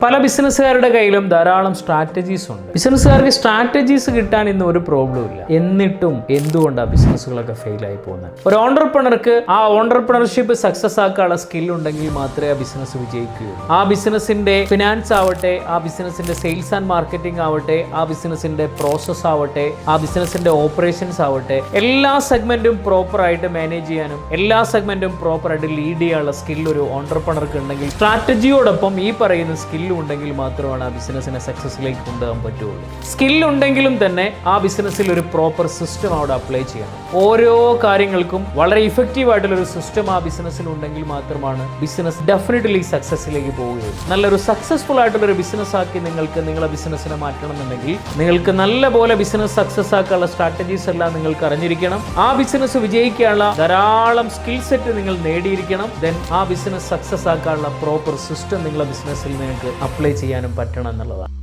പല ബിസിനസ്സുകാരുടെ കയ്യിലും ധാരാളം സ്ട്രാറ്റജീസ് ഉണ്ട്. ബിസിനസ്സുകാർക്ക് സ്ട്രാറ്റജീസ് കിട്ടാൻ ഇന്ന് ഒരു പ്രോബ്ലം ഇല്ല. എന്നിട്ടും എന്തുകൊണ്ടാണ് ബിസിനസ്സുകളൊക്കെ ഫെയിൽ ആയി പോകുന്നത്? ഒരു ഓണ്ടർപ്രണർക്ക് ആ ഓണ്ടർപ്രണർഷിപ്പ് സക്സസ് ആക്കാനുള്ള സ്കിൽ ഉണ്ടെങ്കിൽ മാത്രമേ ആ ബിസിനസ് വിജയിക്കുകയുള്ളൂ. ആ ബിസിനസിന്റെ ഫിനാൻസ് ആവട്ടെ, ആ ബിസിനസിന്റെ സെയിൽസ് ആൻഡ് മാർക്കറ്റിംഗ് ആവട്ടെ, ആ ബിസിനസിന്റെ പ്രോസസ് ആവട്ടെ, ആ ബിസിനസിന്റെ ഓപ്പറേഷൻസ് ആവട്ടെ, എല്ലാ സെഗ്മെന്റും പ്രോപ്പർ ആയിട്ട് മാനേജ് ചെയ്യാനും എല്ലാ സെഗ്മെന്റും പ്രോപ്പർ ആയിട്ട് ലീഡ് ചെയ്യാനുള്ള സ്കിൽ ഒരു ഓണ്ടർപ്രണർക്ക് ഉണ്ടെങ്കിൽ, സ്ട്രാറ്റജിയോടൊപ്പം ഈ പറയുന്ന സ്കിൽ ഉണ്ടെങ്കിൽ മാത്രമാണ് ആ ബിസിനസിനെ സക്സസിലേക്ക് കൊണ്ടുപോകാൻ പറ്റുള്ളൂ. സ്കിൽ ഉണ്ടെങ്കിലും തന്നെ ആ ബിസിനസ്സിൽ ഒരു പ്രോപ്പർ സിസ്റ്റം അവിടെ അപ്ലൈ ചെയ്യണം. ഓരോ കാര്യങ്ങൾക്കും വളരെ ഇഫക്റ്റീവ് ആയിട്ടുള്ള ഒരു സിസ്റ്റം ആ ബിസിനസ്സിൽ ഉണ്ടെങ്കിൽ മാത്രമാണ് ബിസിനസ് ഡെഫിനറ്റ്ലി സക്സസിലേക്ക് പോവുകയുള്ളൂ. നല്ലൊരു സക്സസ്ഫുൾ ആയിട്ടുള്ള ഒരു ബിസിനസ് ആക്കി നിങ്ങൾക്ക് നിങ്ങളുടെ ബിസിനസ്സിനെ മാറ്റണമെന്നുണ്ടെങ്കിൽ നിങ്ങൾക്ക് നല്ലപോലെ ബിസിനസ് സക്സസ് ആക്കാനുള്ള സ്ട്രാറ്റജീസ് എല്ലാം നിങ്ങൾക്ക് അറിഞ്ഞിരിക്കണം. ആ ബിസിനസ് വിജയിക്കാനുള്ള ധാരാളം സ്കിൽ സെറ്റ് നിങ്ങൾ നേടിയിരിക്കണം. ദെൻ ആ ബിസിനസ് സക്സസ് ആക്കാനുള്ള പ്രോപ്പർ സിസ്റ്റം നിങ്ങളുടെ ബിസിനസ്സിൽ നിങ്ങൾക്ക് അപ്ലൈ ചെയ്യാനും പറ്റണം എന്നുള്ളതാണ്.